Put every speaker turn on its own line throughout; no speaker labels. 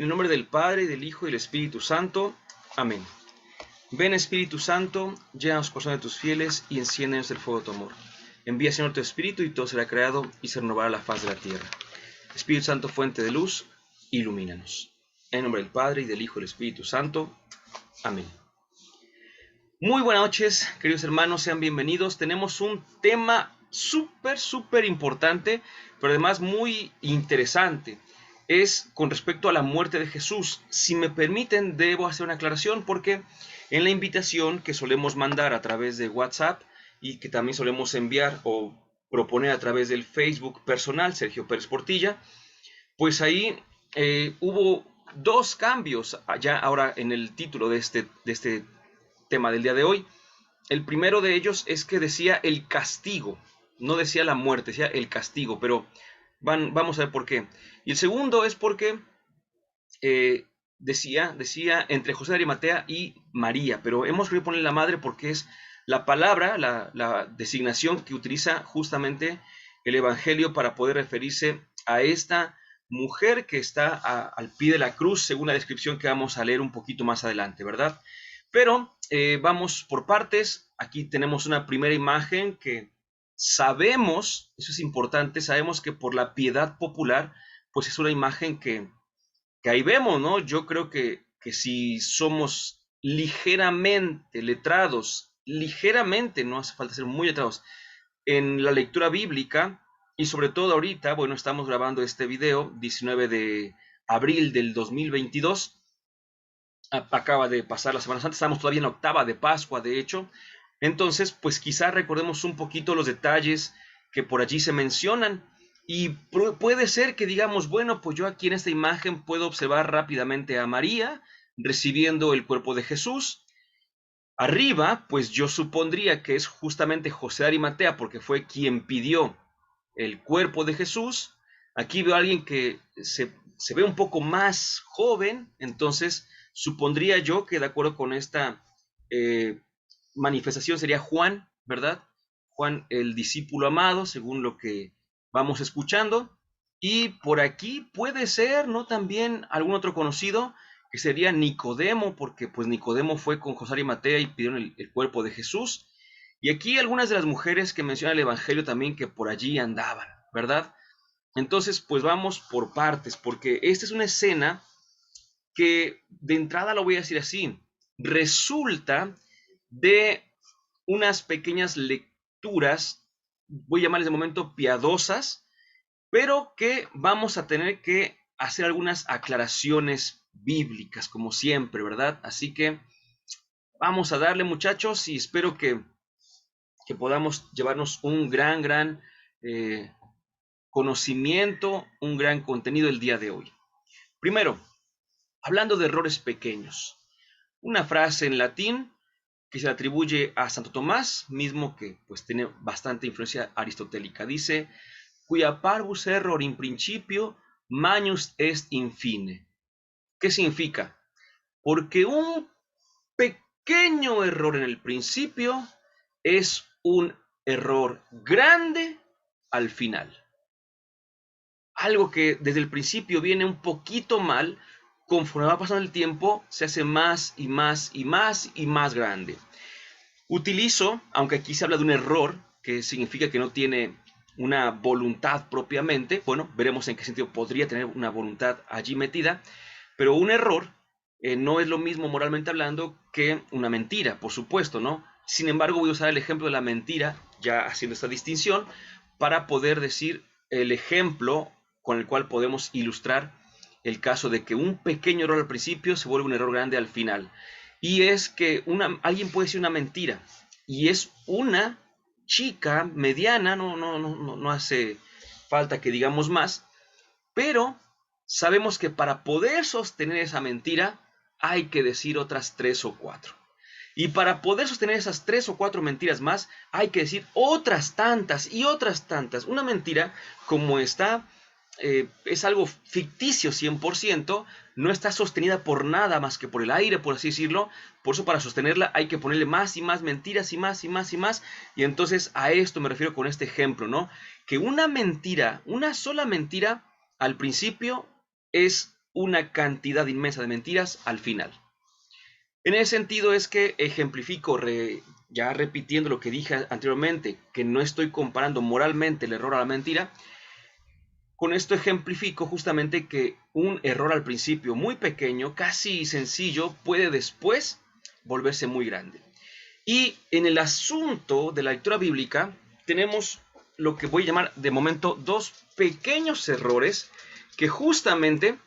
En el nombre del Padre, y del Hijo, y del Espíritu Santo. Amén. Ven, Espíritu Santo, llena los corazones de tus fieles y enciéndenos el fuego de tu amor. Envía, Señor, tu Espíritu, y todo será creado, y se renovará la faz de la tierra. Espíritu Santo, fuente de luz, ilumínanos. En el nombre del Padre, y del Hijo, y del Espíritu Santo. Amén. Muy buenas noches, queridos hermanos, sean bienvenidos. Tenemos un tema súper importante, pero además muy interesante. Es con respecto a la muerte de Jesús. Si me permiten, debo hacer una aclaración porque en la invitación que solemos mandar a través de WhatsApp y que también solemos enviar o proponer a través del Facebook personal, Sergio Pérez Portilla, pues ahí hubo dos cambios ya ahora en el título de este tema del día de hoy. El primero de ellos es que decía el castigo, no decía la muerte, decía el castigo, pero vamos a ver por qué. Y el segundo es porque decía entre José de Arimatea y María, pero hemos querido poner la madre porque es la palabra, la designación que utiliza justamente el Evangelio para poder referirse a esta mujer que está al pie de la cruz, según la descripción que vamos a leer un poquito más adelante, ¿verdad? Pero vamos por partes. Aquí tenemos una primera imagen que sabemos, eso es importante, sabemos que por la piedad popular, pues es una imagen que ahí vemos, ¿no? Yo creo que si somos ligeramente letrados, ligeramente, no hace falta ser muy letrados, en la lectura bíblica, y sobre todo ahorita, bueno, estamos grabando este video, 19 de abril del 2022, acaba de pasar la Semana Santa, estamos todavía en la octava de Pascua, de hecho. Entonces, pues quizá recordemos un poquito los detalles que por allí se mencionan. Y puede ser que digamos, bueno, pues yo aquí en esta imagen puedo observar rápidamente a María recibiendo el cuerpo de Jesús. Arriba, pues yo supondría que es justamente José de Arimatea, porque fue quien pidió el cuerpo de Jesús. Aquí veo a alguien que se ve un poco más joven, entonces supondría yo que de acuerdo con esta manifestación sería Juan, ¿verdad? Juan, el discípulo amado, según lo que vamos escuchando. Y por aquí puede ser, ¿no? También algún otro conocido, que sería Nicodemo, porque pues Nicodemo fue con José de Arimatea y pidieron el cuerpo de Jesús. Y aquí algunas de las mujeres que menciona el Evangelio también que por allí andaban, ¿verdad? Entonces, pues vamos por partes, porque esta es una escena que de entrada lo voy a decir así, resulta de unas pequeñas lecturas, voy a llamarles de momento piadosas, pero que vamos a tener que hacer algunas aclaraciones bíblicas, como siempre, ¿verdad? Así que vamos a darle, muchachos, y espero que podamos llevarnos un gran conocimiento, un gran contenido el día de hoy. Primero, hablando de errores pequeños, una frase en latín que se atribuye a Santo Tomás, mismo que pues tiene bastante influencia aristotélica. Dice, quia parvus error in principio, magnus est in fine. ¿Qué significa? Porque un pequeño error en el principio es un error grande al final. Algo que desde el principio viene un poquito mal, conforme va pasando el tiempo, se hace más y más grande. Utilizo, aunque aquí se habla de un error, que significa que no tiene una voluntad propiamente, bueno, veremos en qué sentido podría tener una voluntad allí metida, pero un error no es lo mismo moralmente hablando que una mentira, por supuesto, ¿no? Sin embargo, voy a usar el ejemplo de la mentira, ya haciendo esta distinción, para poder decir el ejemplo con el cual podemos ilustrar el caso de que un pequeño error al principio se vuelve un error grande al final. Y es que alguien puede decir una mentira y es una chica mediana, no hace falta que digamos más, pero sabemos que para poder sostener esa mentira hay que decir otras 3 o 4. Y para poder sostener esas 3 o 4 mentiras más, hay que decir otras tantas y otras tantas. Una mentira, como está, es algo ficticio 100%, no está sostenida por nada más que por el aire, por así decirlo. Por eso para sostenerla hay que ponerle más y más mentiras y más y más y más. Y entonces a esto me refiero con este ejemplo, ¿no? Que una mentira, una sola mentira, al principio es una cantidad inmensa de mentiras al final. En ese sentido es que ejemplifico, ya repitiendo lo que dije anteriormente, que no estoy comparando moralmente el error a la mentira. Con esto ejemplifico justamente que un error al principio muy pequeño, casi sencillo, puede después volverse muy grande. Y en el asunto de la lectura bíblica tenemos lo que voy a llamar de momento dos pequeños errores que justamente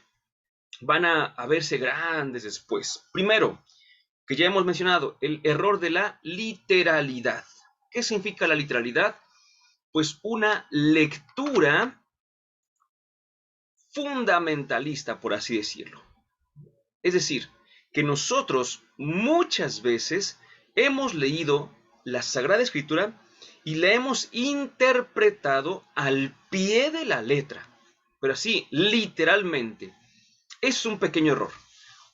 van a verse grandes después. Primero, que ya hemos mencionado, el error de la literalidad. ¿Qué significa la literalidad? Pues una lectura fundamentalista, por así decirlo. Es decir, que nosotros muchas veces hemos leído la Sagrada Escritura y la hemos interpretado al pie de la letra, pero así, literalmente. Es un pequeño error,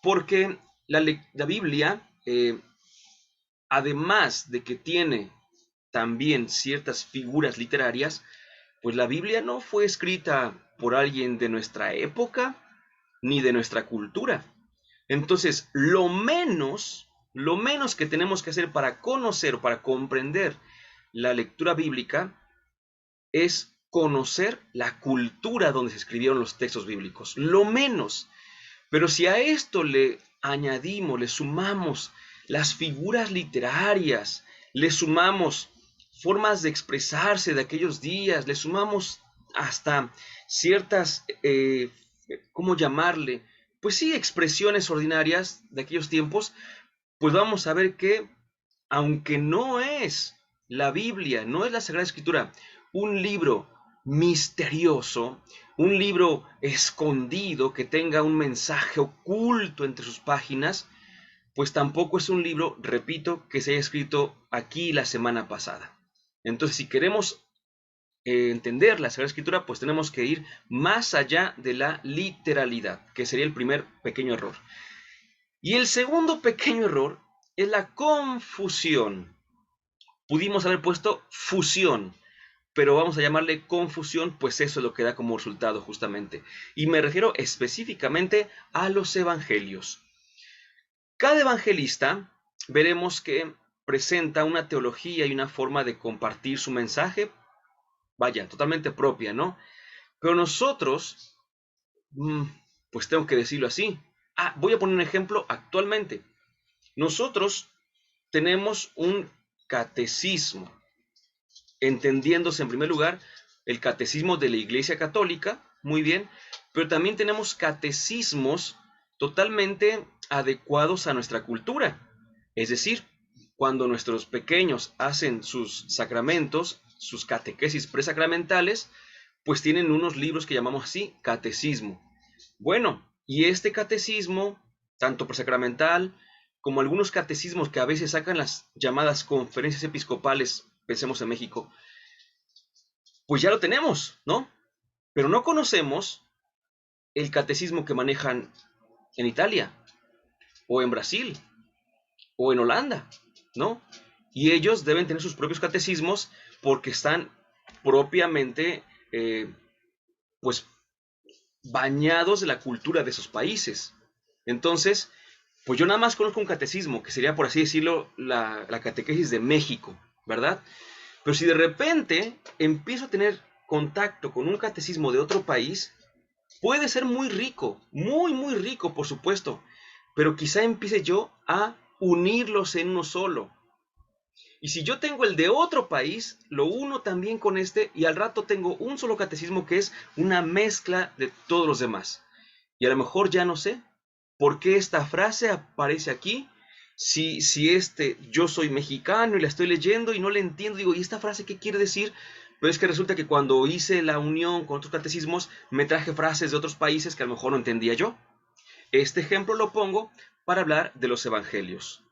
porque la Biblia, además de que tiene también ciertas figuras literarias, pues la Biblia no fue escrita por alguien de nuestra época ni de nuestra cultura. Entonces, lo menos que tenemos que hacer para conocer o para comprender la lectura bíblica es conocer la cultura donde se escribieron los textos bíblicos. Lo menos. Pero si a esto le añadimos, le sumamos las figuras literarias, le sumamos formas de expresarse de aquellos días, le sumamos hasta ciertas, ¿cómo llamarle? Pues sí, expresiones ordinarias de aquellos tiempos, pues vamos a ver que, aunque no es la Biblia, no es la Sagrada Escritura, un libro misterioso, un libro escondido que tenga un mensaje oculto entre sus páginas, pues tampoco es un libro, repito, que se haya escrito aquí la semana pasada. Entonces, si queremos entender la Sagrada Escritura, pues tenemos que ir más allá de la literalidad, que sería el primer pequeño error. Y el segundo pequeño error es la confusión. Pudimos haber puesto fusión, pero vamos a llamarle confusión, pues eso es lo que da como resultado justamente. Y me refiero específicamente a los evangelios. Cada evangelista veremos que presenta una teología y una forma de compartir su mensaje, vaya, totalmente propia, ¿no? Pero nosotros, pues tengo que decirlo así. Voy a poner un ejemplo actualmente. Nosotros tenemos un catecismo, entendiéndose en primer lugar el catecismo de la Iglesia Católica, muy bien, pero también tenemos catecismos totalmente adecuados a nuestra cultura. Es decir, cuando nuestros pequeños hacen sus sacramentos, sus catequesis presacramentales, pues tienen unos libros que llamamos así, catecismo. Bueno, y este catecismo, tanto presacramental como algunos catecismos que a veces sacan las llamadas conferencias episcopales, pensemos en México, pues ya lo tenemos, ¿no? Pero no conocemos el catecismo que manejan en Italia, o en Brasil, o en Holanda, ¿no? Y ellos deben tener sus propios catecismos porque están propiamente, pues, bañados de la cultura de esos países. Entonces, pues yo nada más conozco un catecismo, que sería, por así decirlo, la catequesis de México, ¿verdad? Pero si de repente empiezo a tener contacto con un catecismo de otro país, puede ser muy rico, muy, muy rico, por supuesto, pero quizá empiece yo a unirlos en uno solo. Y si yo tengo el de otro país, lo uno también con este y al rato tengo un solo catecismo que es una mezcla de todos los demás. Y a lo mejor ya no sé por qué esta frase aparece aquí. Si yo soy mexicano y la estoy leyendo y no le entiendo, digo, ¿y esta frase qué quiere decir? Pero es que resulta que cuando hice la unión con otros catecismos, me traje frases de otros países que a lo mejor no entendía yo. Este ejemplo lo pongo para hablar de los evangelios.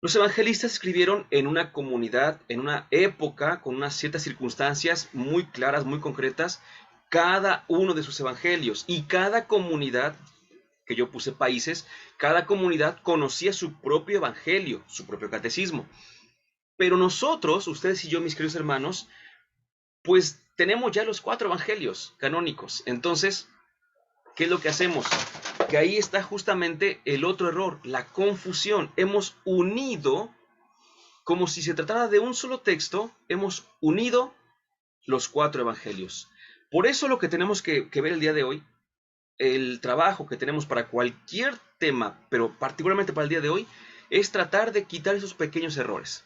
Los evangelistas escribieron en una comunidad, en una época, con unas ciertas circunstancias muy claras, muy concretas, cada uno de sus evangelios. Y cada comunidad, que yo puse países, cada comunidad conocía su propio evangelio, su propio catecismo. Pero nosotros, ustedes y yo, mis queridos hermanos, pues tenemos ya los 4 evangelios canónicos. Entonces, ¿qué es lo que hacemos? Que ahí está justamente el otro error, la confusión. Hemos unido, como si se tratara de un solo texto, hemos unido los 4 evangelios. Por eso lo que tenemos que ver el día de hoy, el trabajo que tenemos para cualquier tema, pero particularmente para el día de hoy, es tratar de quitar esos pequeños errores.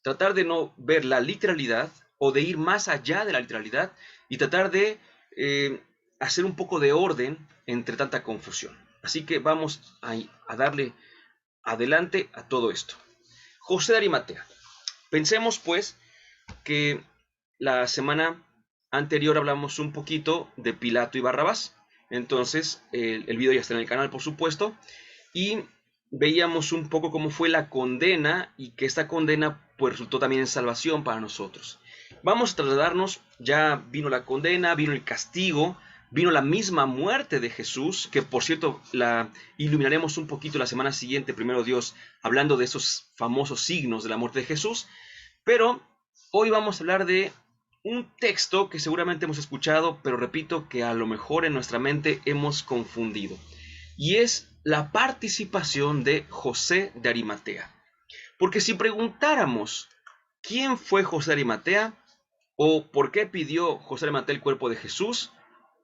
Tratar de no ver la literalidad o de ir más allá de la literalidad y tratar de hacer un poco de orden entre tanta confusión. Así que vamos a darle adelante a todo esto. José de Arimatea. Pensemos pues que la semana anterior hablamos un poquito de Pilato y Barrabás. Entonces, el video ya está en el canal, por supuesto. Y veíamos un poco cómo fue la condena y que esta condena pues resultó también en salvación para nosotros. Vamos a trasladarnos, ya vino la condena, vino el castigo, vino la misma muerte de Jesús, que por cierto la iluminaremos un poquito la semana siguiente, primero Dios, hablando de esos famosos signos de la muerte de Jesús. Pero hoy vamos a hablar de un texto que seguramente hemos escuchado, pero repito que a lo mejor en nuestra mente hemos confundido. Y es la participación de José de Arimatea. Porque si preguntáramos quién fue José de Arimatea o por qué pidió José de Arimatea el cuerpo de Jesús,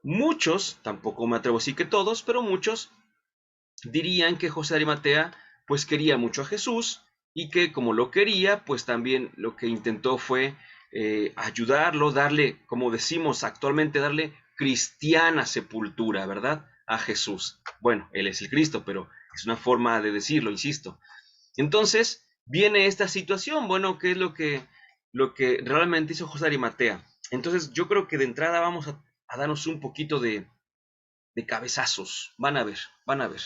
muchos, tampoco me atrevo a decir que todos, pero muchos dirían que José de Arimatea pues quería mucho a Jesús y que como lo quería, pues también lo que intentó fue ayudarlo, darle, como decimos actualmente, darle cristiana sepultura, ¿verdad? A Jesús. Bueno, él es el Cristo, pero es una forma de decirlo, insisto. Entonces, viene esta situación, bueno, ¿qué es lo que realmente hizo José de Arimatea? Entonces, yo creo que de entrada vamos a darnos un poquito de cabezazos. Van a ver, van a ver.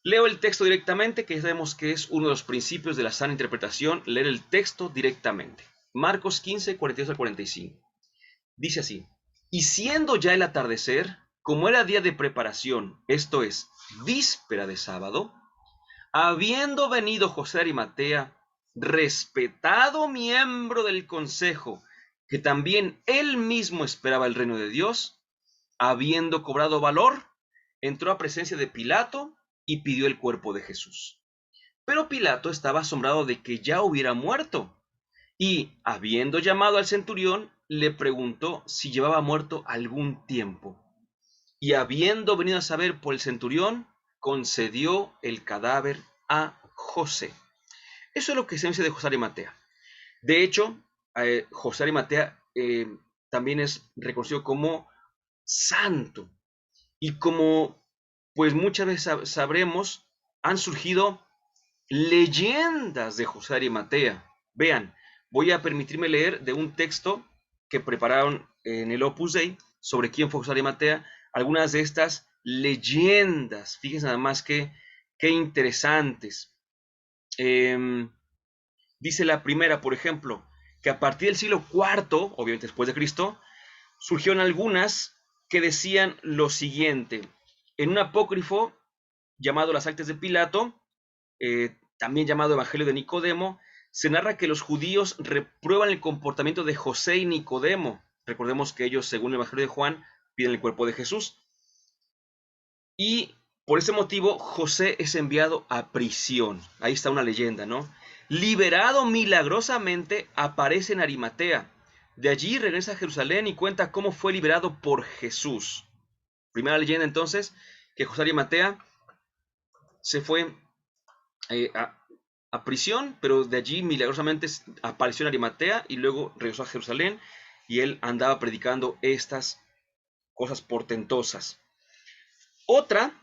Leo el texto directamente, que ya sabemos que es uno de los principios de la sana interpretación, leer el texto directamente. Marcos 15, 42 al 45. Dice así: y siendo ya el atardecer, como era día de preparación, esto es, víspera de sábado, habiendo venido José de Arimatea, respetado miembro del consejo, que también él mismo esperaba el reino de Dios, habiendo cobrado valor, entró a presencia de Pilato y pidió el cuerpo de Jesús. Pero Pilato estaba asombrado de que ya hubiera muerto, y, habiendo llamado al centurión, le preguntó si llevaba muerto algún tiempo. Y habiendo venido a saber por el centurión, concedió el cadáver a José. Eso es lo que se dice de José de Arimatea. De hecho, José de Arimatea también es reconocido como santo. Y como pues muchas veces sabremos, han surgido leyendas de José de Arimatea. Vean, voy a permitirme leer de un texto que prepararon en el Opus Dei sobre quién fue José de Arimatea, algunas de estas leyendas. Fíjense nada más qué interesantes. Dice la primera, por ejemplo, que a partir del siglo IV, obviamente después de Cristo, surgieron algunas que decían lo siguiente. En un apócrifo llamado Las Actas de Pilato, también llamado Evangelio de Nicodemo, se narra que los judíos reprueban el comportamiento de José y Nicodemo. Recordemos que ellos, según el Evangelio de Juan, piden el cuerpo de Jesús. Y por ese motivo, José es enviado a prisión. Ahí está una leyenda, ¿no? Liberado milagrosamente, aparece en Arimatea. De allí regresa a Jerusalén y cuenta cómo fue liberado por Jesús. Primera leyenda entonces, que José de Arimatea se fue a prisión, pero de allí milagrosamente apareció en Arimatea y luego regresó a Jerusalén y él andaba predicando estas cosas portentosas. Otra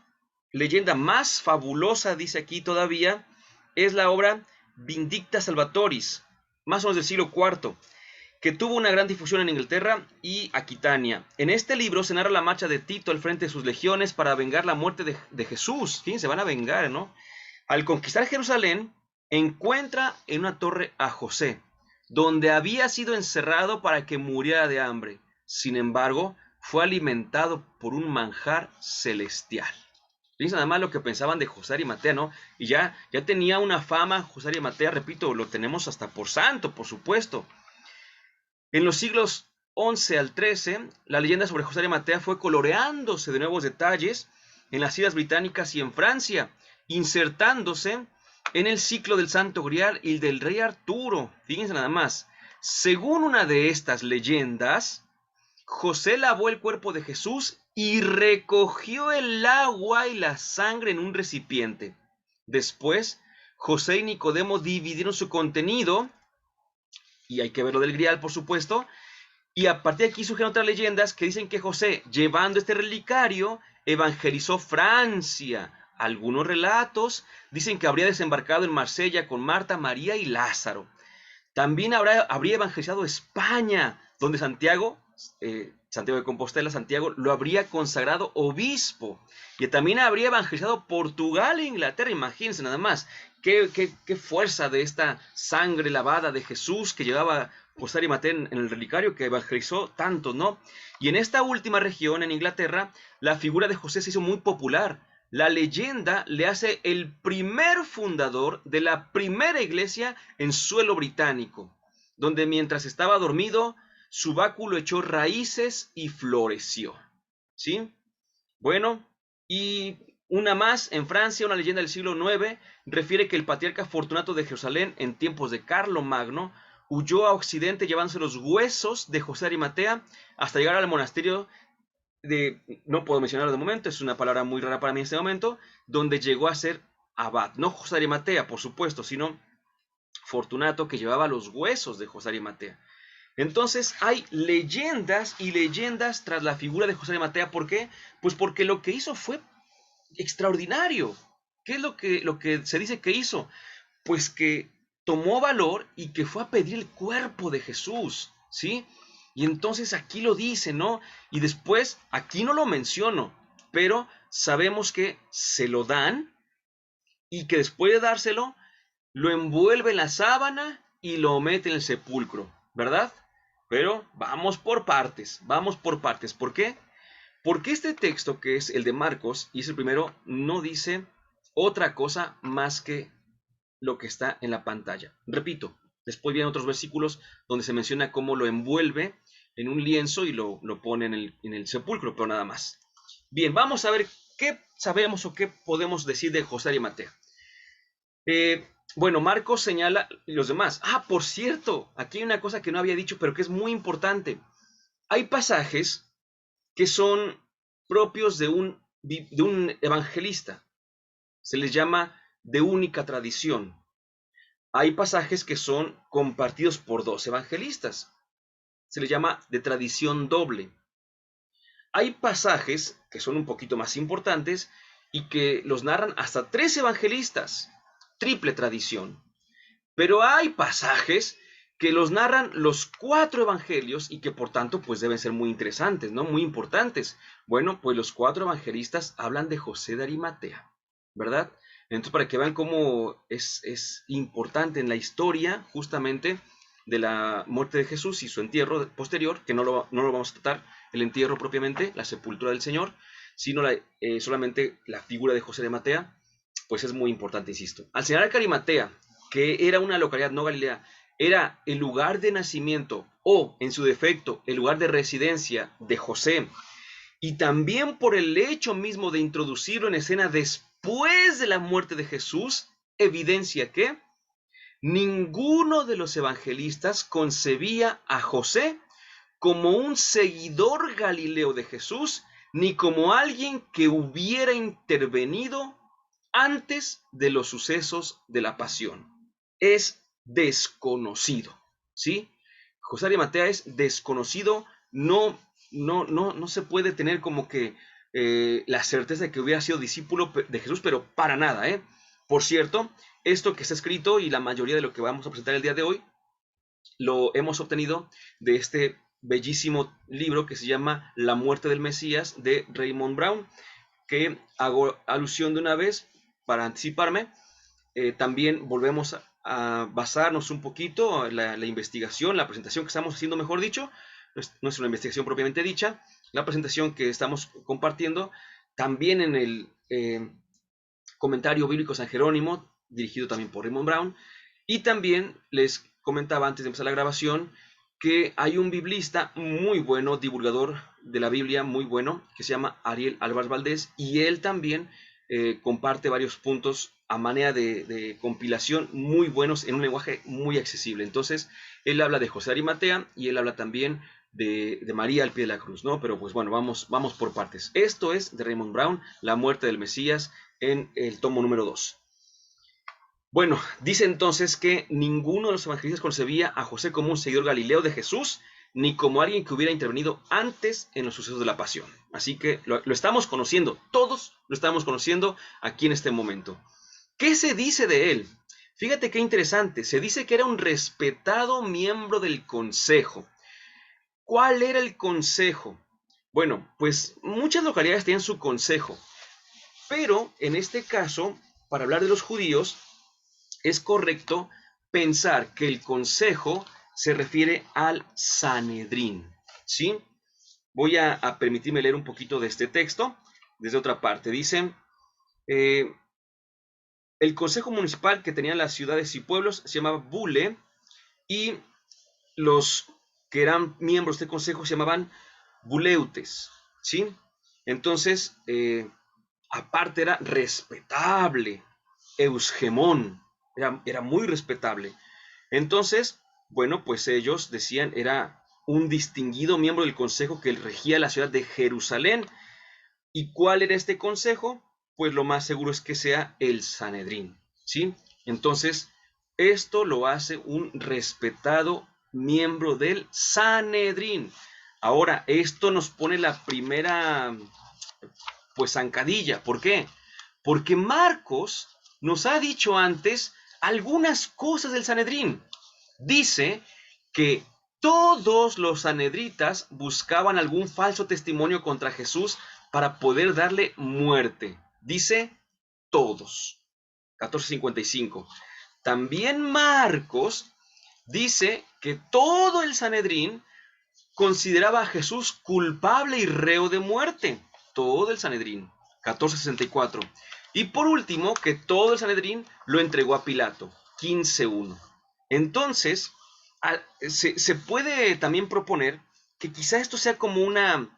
leyenda más fabulosa, dice aquí todavía, es la obra Vindicta Salvatoris, más o menos del siglo IV, que tuvo una gran difusión en Inglaterra y Aquitania. En este libro se narra la marcha de Tito al frente de sus legiones para vengar la muerte de Jesús. Fíjense, van a vengar, ¿no? Al conquistar Jerusalén, encuentra en una torre a José, donde había sido encerrado para que muriera de hambre. Sin embargo, fue alimentado por un manjar celestial. Fíjense nada más lo que pensaban de José de Arimatea, ¿no? Y ya tenía una fama José de Arimatea, repito, lo tenemos hasta por santo, por supuesto. En los siglos 11 al 13, la leyenda sobre José de Arimatea fue coloreándose de nuevos detalles en las Islas Británicas y en Francia, insertándose en el ciclo del Santo Grial y del Rey Arturo. Fíjense nada más. Según una de estas leyendas, José lavó el cuerpo de Jesús y recogió el agua y la sangre en un recipiente. Después, José y Nicodemo dividieron su contenido, y hay que ver lo del Grial, por supuesto, y a partir de aquí surgen otras leyendas que dicen que José, llevando este relicario, evangelizó Francia. Algunos relatos dicen que habría desembarcado en Marsella con Marta, María y Lázaro. También habría evangelizado España, donde Santiago de Compostela, Santiago, lo habría consagrado obispo. Y también habría evangelizado Portugal e Inglaterra. Imagínense nada más. Qué fuerza de esta sangre lavada de Jesús que llevaba José Arimatea en el relicario, que evangelizó tanto, ¿no? Y en esta última región, en Inglaterra, la figura de José se hizo muy popular. La leyenda le hace el primer fundador de la primera iglesia en suelo británico, donde mientras estaba dormido, su báculo echó raíces y floreció. ¿Sí? Bueno, y una más, en Francia, una leyenda del siglo IX refiere que el patriarca Fortunato de Jerusalén, en tiempos de Carlomagno, huyó a Occidente llevándose los huesos de José Arimatea hasta llegar al monasterio no puedo mencionarlo de momento, es una palabra muy rara para mí en este momento, donde llegó a ser abad. No José Arimatea, por supuesto, sino Fortunato, que llevaba los huesos de José Arimatea. Entonces hay leyendas y leyendas tras la figura de José Arimatea. ¿Por qué? Pues porque lo que hizo fue extraordinario. ¿Qué es lo que se dice que hizo? Pues que tomó valor y que fue a pedir el cuerpo de Jesús, ¿sí? Y entonces aquí lo dice, ¿no? Y después, aquí no lo menciono, pero sabemos que se lo dan y que después de dárselo, lo envuelve en la sábana y lo mete en el sepulcro, ¿verdad? Pero vamos por partes, vamos por partes. ¿Por qué? Porque este texto, que es el de Marcos, y es el primero, no dice otra cosa más que lo que está en la pantalla. Repito, después vienen otros versículos donde se menciona cómo lo envuelve en un lienzo y lo pone en el sepulcro, pero nada más. Bien, vamos a ver qué sabemos o qué podemos decir de José Arimatea. Bueno, Marcos señala los demás. Ah, por cierto, aquí hay una cosa que no había dicho, pero que es muy importante. Hay pasajes que son propios de un evangelista. Se les llama de única tradición. Hay pasajes que son compartidos por dos evangelistas. Se les llama de tradición doble. Hay pasajes que son un poquito más importantes y que los narran hasta tres evangelistas. Triple tradición. Pero hay pasajes que los narran los cuatro evangelios y que por tanto pues deben ser muy interesantes, ¿no? Muy importantes. Bueno, pues los cuatro evangelistas hablan de José de Arimatea, ¿verdad? Entonces, para que vean cómo es importante en la historia justamente de la muerte de Jesús y su entierro posterior, que no lo vamos a tratar, el entierro propiamente, la sepultura del Señor, sino solamente la figura de José de Arimatea, pues es muy importante, insisto. Al señalar que Arimatea, que era una localidad no Galilea, era el lugar de nacimiento o, en su defecto, el lugar de residencia de José, y también por el hecho mismo de introducirlo en escena después de la muerte de Jesús, evidencia que ninguno de los evangelistas concebía a José como un seguidor galileo de Jesús, ni como alguien que hubiera intervenido antes de los sucesos de la pasión. Es desconocido, ¿sí? José Arimatea es desconocido, no se puede tener como que la certeza de que hubiera sido discípulo de Jesús, pero para nada, ¿eh? Por cierto, esto que está escrito y la mayoría de lo que vamos a presentar el día de hoy, lo hemos obtenido de este bellísimo libro que se llama La muerte del Mesías, de Raymond Brown, que hago alusión de una vez para anticiparme. También volvemos a basarnos un poquito en la investigación, la presentación que estamos haciendo, mejor dicho, no es una investigación propiamente dicha, la presentación que estamos compartiendo, también en el comentario bíblico San Jerónimo, dirigido también por Raymond Brown, y también les comentaba antes de empezar la grabación que hay un biblista muy bueno, divulgador de la Biblia muy bueno, que se llama Ariel Álvarez Valdés, y él también comparte varios puntos a manera de compilación muy buenos en un lenguaje muy accesible. Entonces, él habla de José Arimatea y él habla también de María al pie de la cruz, ¿no? Pero pues bueno, vamos por partes. Esto es de Raymond Brown, La muerte del Mesías, en el tomo número 2. Bueno, dice entonces que ninguno de los evangelistas concebía a José como un seguidor galileo de Jesús, ni como alguien que hubiera intervenido antes en los sucesos de la pasión. Así que lo estamos conociendo, todos lo estamos conociendo aquí en este momento. ¿Qué se dice de él? Fíjate qué interesante, se dice que era un respetado miembro del consejo. ¿Cuál era el consejo? Bueno, pues muchas localidades tenían su consejo, pero en este caso, para hablar de los judíos, es correcto pensar que el consejo se refiere al Sanedrín, ¿sí? Voy a permitirme leer un poquito de este texto desde otra parte. Dice, eh, el consejo municipal que tenían las ciudades y pueblos se llamaba Bule, y los que eran miembros del consejo se llamaban Buleutes, ¿sí? Entonces, aparte era respetable, Eusgemón, era muy respetable. Entonces, bueno, pues ellos decían, era un distinguido miembro del consejo que regía la ciudad de Jerusalén. ¿Y cuál era este consejo? Pues lo más seguro es que sea el Sanedrín, ¿sí? Entonces, esto lo hace un respetado miembro del Sanedrín. Ahora, esto nos pone la primera, pues, zancadilla. ¿Por qué? Porque Marcos nos ha dicho antes algunas cosas del Sanedrín. Dice que todos los sanedritas buscaban algún falso testimonio contra Jesús para poder darle muerte. Dice todos. 14:55. También Marcos dice que todo el Sanedrín consideraba a Jesús culpable y reo de muerte. Todo el Sanedrín. 14:64. Y por último, que todo el Sanedrín lo entregó a Pilato. 15:1. Entonces, se puede también proponer que quizá esto sea como una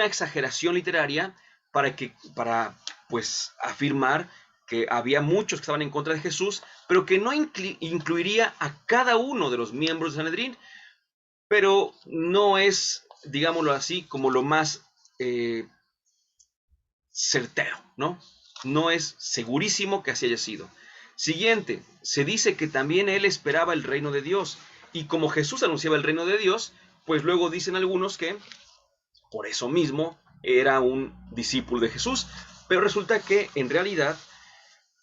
exageración literaria para pues afirmar que había muchos que estaban en contra de Jesús, pero que no incluiría a cada uno de los miembros de Sanedrín, pero no es, digámoslo así, como lo más certero, ¿no? No es segurísimo que así haya sido. Siguiente, se dice que también él esperaba el reino de Dios, y como Jesús anunciaba el reino de Dios, pues luego dicen algunos que por eso mismo era un discípulo de Jesús, pero resulta que en realidad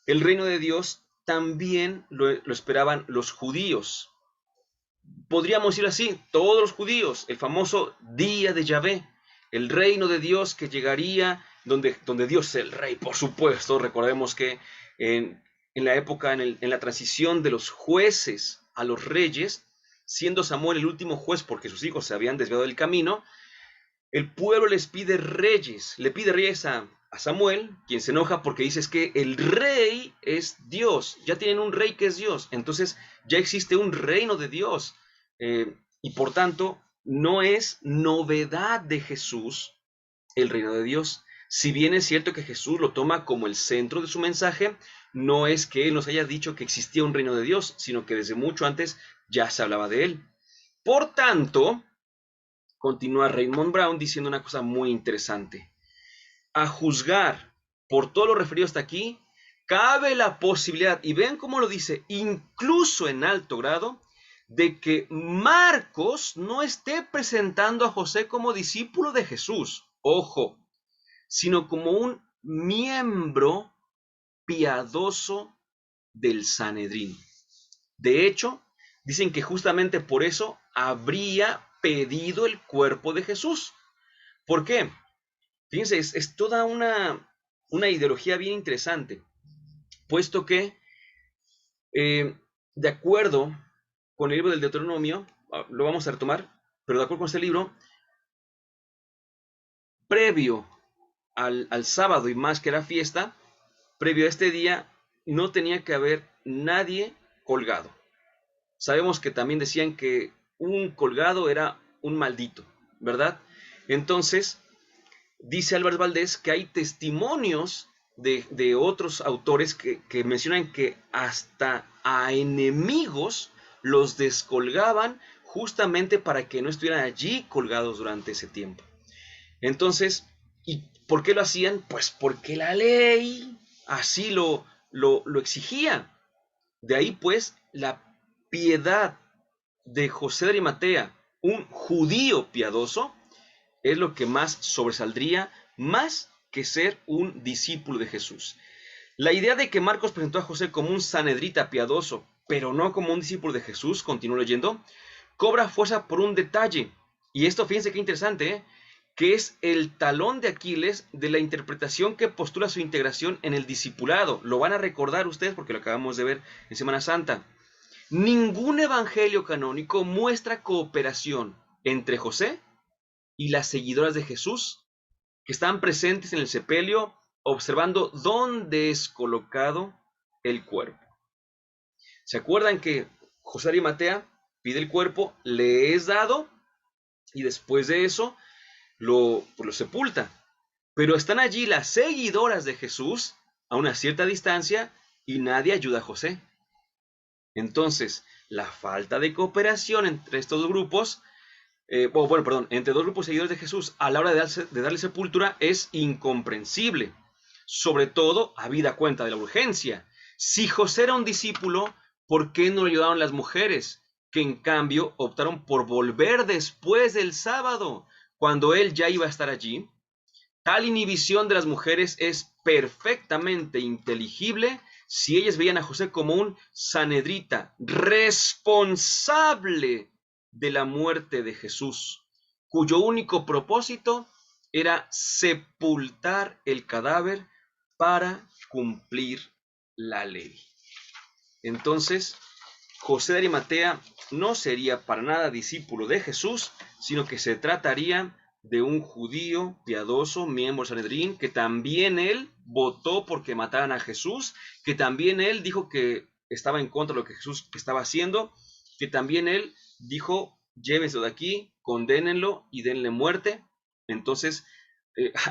el reino de Dios también lo esperaban los judíos. Podríamos decir así, todos los judíos, el famoso día de Yahvé, el reino de Dios que llegaría, donde Dios es el rey, por supuesto. Recordemos que en la época, en la transición de los jueces a los reyes, siendo Samuel el último juez porque sus hijos se habían desviado del camino, el pueblo les pide reyes, le pide reyes a Samuel, quien se enoja porque dice es que el rey es Dios, ya tienen un rey que es Dios, entonces ya existe un reino de Dios, y por tanto no es novedad de Jesús el reino de Dios. Si bien es cierto que Jesús lo toma como el centro de su mensaje, no es que él nos haya dicho que existía un reino de Dios, sino que desde mucho antes ya se hablaba de él. Por tanto, continúa Raymond Brown diciendo una cosa muy interesante. A juzgar por todo lo referido hasta aquí, cabe la posibilidad, y vean cómo lo dice, incluso en alto grado, de que Marcos no esté presentando a José como discípulo de Jesús, ojo, sino como un miembro piadoso del Sanedrín. De hecho, dicen que justamente por eso habría pedido el cuerpo de Jesús. ¿Por qué? Fíjense, es toda una ideología bien interesante, puesto que, de acuerdo con el libro del Deuteronomio, lo vamos a retomar, pero de acuerdo con este libro, previo al sábado y más que era fiesta, previo a este día, no tenía que haber nadie colgado. Sabemos que también decían que un colgado era un maldito, ¿verdad? Entonces, dice Álvarez Valdés que hay testimonios de otros autores que mencionan que hasta a enemigos los descolgaban justamente para que no estuvieran allí colgados durante ese tiempo. Entonces, ¿y por qué lo hacían? Pues porque la ley así lo exigía. De ahí pues la piedad de José de Arimatea, un judío piadoso, es lo que más sobresaldría, más que ser un discípulo de Jesús. La idea de que Marcos presentó a José como un sanedrita piadoso, pero no como un discípulo de Jesús, continúo leyendo, cobra fuerza por un detalle. Y esto, fíjense qué interesante, que es el talón de Aquiles de la interpretación que postula su integración en el discipulado. Lo van a recordar ustedes porque lo acabamos de ver en Semana Santa. Ningún evangelio canónico muestra cooperación entre José y las seguidoras de Jesús que están presentes en el sepelio observando dónde es colocado el cuerpo. ¿Se acuerdan que José Arimatea pide el cuerpo, le es dado y después de eso lo sepulta? Pero están allí las seguidoras de Jesús a una cierta distancia y nadie ayuda a José. Entonces, la falta de cooperación entre estos dos grupos, entre dos grupos de seguidores de Jesús a la hora de darle sepultura es incomprensible, sobre todo habida cuenta de la urgencia. Si José era un discípulo, ¿por qué no lo ayudaron las mujeres, que en cambio optaron por volver después del sábado, cuando él ya iba a estar allí? Tal inhibición de las mujeres es perfectamente inteligible si ellas veían a José como un sanedrita responsable de la muerte de Jesús, cuyo único propósito era sepultar el cadáver para cumplir la ley. Entonces, José de Arimatea no sería para nada discípulo de Jesús, sino que se trataría de un judío piadoso, miembro del Sanedrín, que también él votó porque mataran a Jesús, que también él dijo que estaba en contra de lo que Jesús estaba haciendo, que también él dijo, llévense de aquí, condénenlo y denle muerte. Entonces,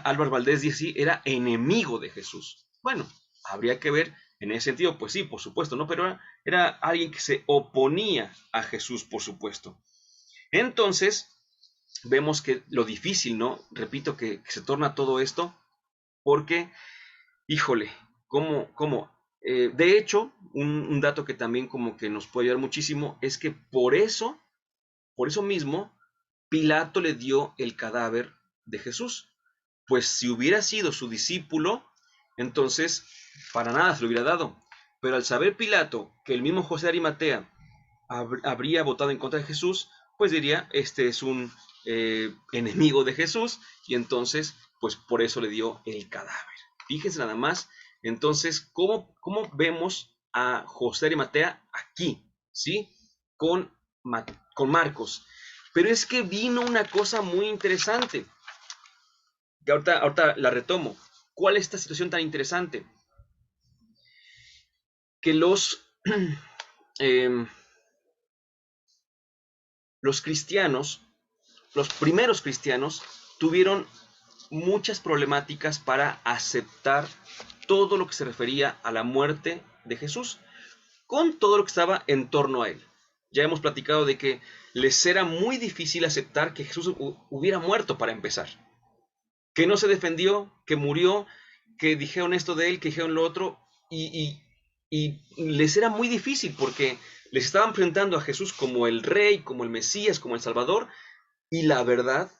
Álvaro Valdés dice, sí, era enemigo de Jesús. Bueno, habría que ver en ese sentido, pues sí, por supuesto, ¿no? Pero era alguien que se oponía a Jesús, por supuesto. Entonces, vemos que lo difícil, ¿no? Repito que se torna todo esto, porque, híjole, ¿cómo? De hecho, un dato que también como que nos puede ayudar muchísimo es que por eso mismo, Pilato le dio el cadáver de Jesús. Pues si hubiera sido su discípulo, entonces para nada se lo hubiera dado. Pero al saber Pilato que el mismo José de Arimatea habría votado en contra de Jesús, pues diría, este es un enemigo de Jesús, y entonces, pues por eso le dio el cadáver. Fíjense nada más, entonces, ¿cómo vemos a José de Arimatea aquí? ¿Sí? Con, con Marcos. Pero es que vino una cosa muy interesante, que ahorita la retomo. ¿Cuál es esta situación tan interesante? Que eh, los cristianos, los primeros cristianos, tuvieron muchas problemáticas para aceptar todo lo que se refería a la muerte de Jesús, con todo lo que estaba en torno a él. Ya hemos platicado de que les era muy difícil aceptar que Jesús hubiera muerto para empezar, que no se defendió, que murió, que dijeron esto de él, que dijeron lo otro, y les era muy difícil porque les estaban presentando a Jesús como el rey, como el Mesías, como el Salvador, y la verdad,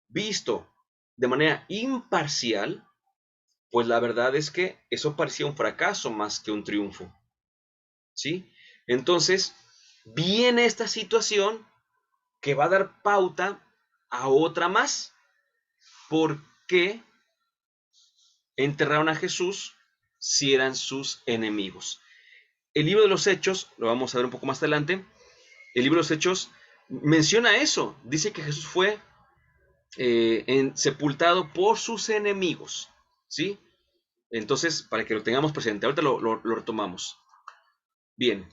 visto de manera imparcial, pues la verdad es que eso parecía un fracaso más que un triunfo, ¿sí? Entonces, viene esta situación que va a dar pauta a otra más. ¿Por qué enterraron a Jesús si eran sus enemigos? El libro de los Hechos, lo vamos a ver un poco más adelante, el libro de los Hechos menciona eso, dice que Jesús fue sepultado por sus enemigos, ¿sí? Entonces, para que lo tengamos presente, ahorita lo retomamos. Bien,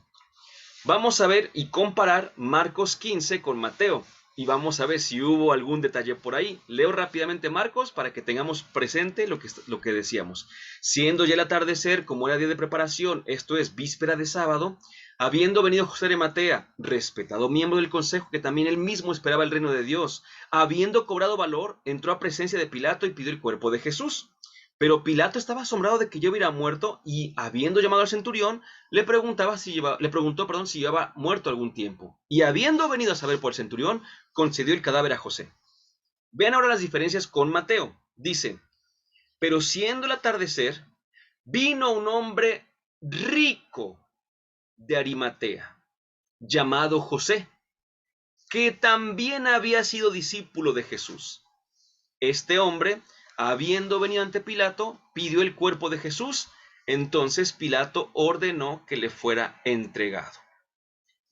Vamos a ver y comparar Marcos 15 con Mateo. Y vamos a ver si hubo algún detalle por ahí. Leo rápidamente Marcos para que tengamos presente lo que decíamos. Siendo ya el atardecer, como era día de preparación, esto es víspera de sábado, habiendo venido José de Arimatea, respetado miembro del consejo que también él mismo esperaba el reino de Dios, habiendo cobrado valor, entró a presencia de Pilato y pidió el cuerpo de Jesús. Pero Pilato estaba asombrado de que yo hubiera muerto y, habiendo llamado al centurión, le preguntó, si llevaba muerto algún tiempo. Y habiendo venido a saber por el centurión, concedió el cadáver a José. Vean ahora las diferencias con Mateo. Dice, pero siendo el atardecer, vino un hombre rico de Arimatea, llamado José, que también había sido discípulo de Jesús. Este hombre, habiendo venido ante Pilato, pidió el cuerpo de Jesús. Entonces Pilato ordenó que le fuera entregado.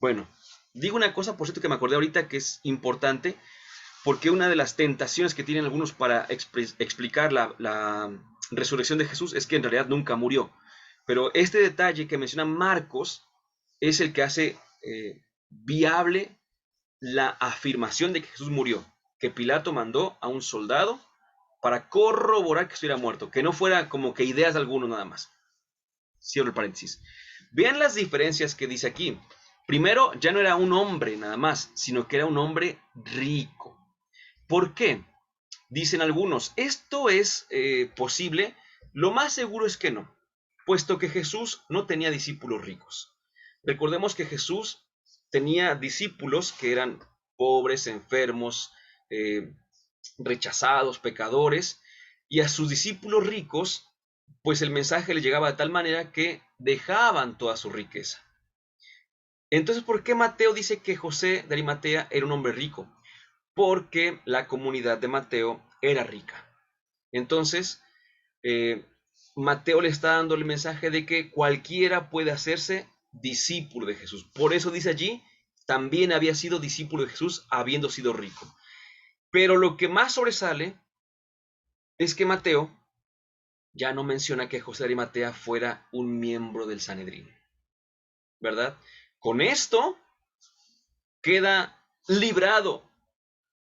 Bueno, digo una cosa, por cierto, que me acordé ahorita que es importante, porque una de las tentaciones que tienen algunos para explicar la resurrección de Jesús es que en realidad nunca murió. Pero este detalle que menciona Marcos es el que hace viable la afirmación de que Jesús murió, que Pilato mandó a un soldado para corroborar que estuviera muerto, que no fuera como que ideas de alguno nada más. Cierro el paréntesis. Vean las diferencias que dice aquí. Primero, ya no era un hombre nada más, sino que era un hombre rico. ¿Por qué? Dicen algunos, esto es posible. Lo más seguro es que no, puesto que Jesús no tenía discípulos ricos. Recordemos que Jesús tenía discípulos que eran pobres, enfermos, rechazados, pecadores, y a sus discípulos ricos, pues el mensaje les llegaba de tal manera que dejaban toda su riqueza. Entonces, ¿por qué Mateo dice que José de Arimatea era un hombre rico? Porque la comunidad de Mateo era rica. Entonces, Mateo le está dando el mensaje de que cualquiera puede hacerse discípulo de Jesús. Por eso dice allí, también había sido discípulo de Jesús habiendo sido rico. Pero lo que más sobresale es que Mateo ya no menciona que José de Arimatea fuera un miembro del Sanedrín, ¿verdad? Con esto queda librado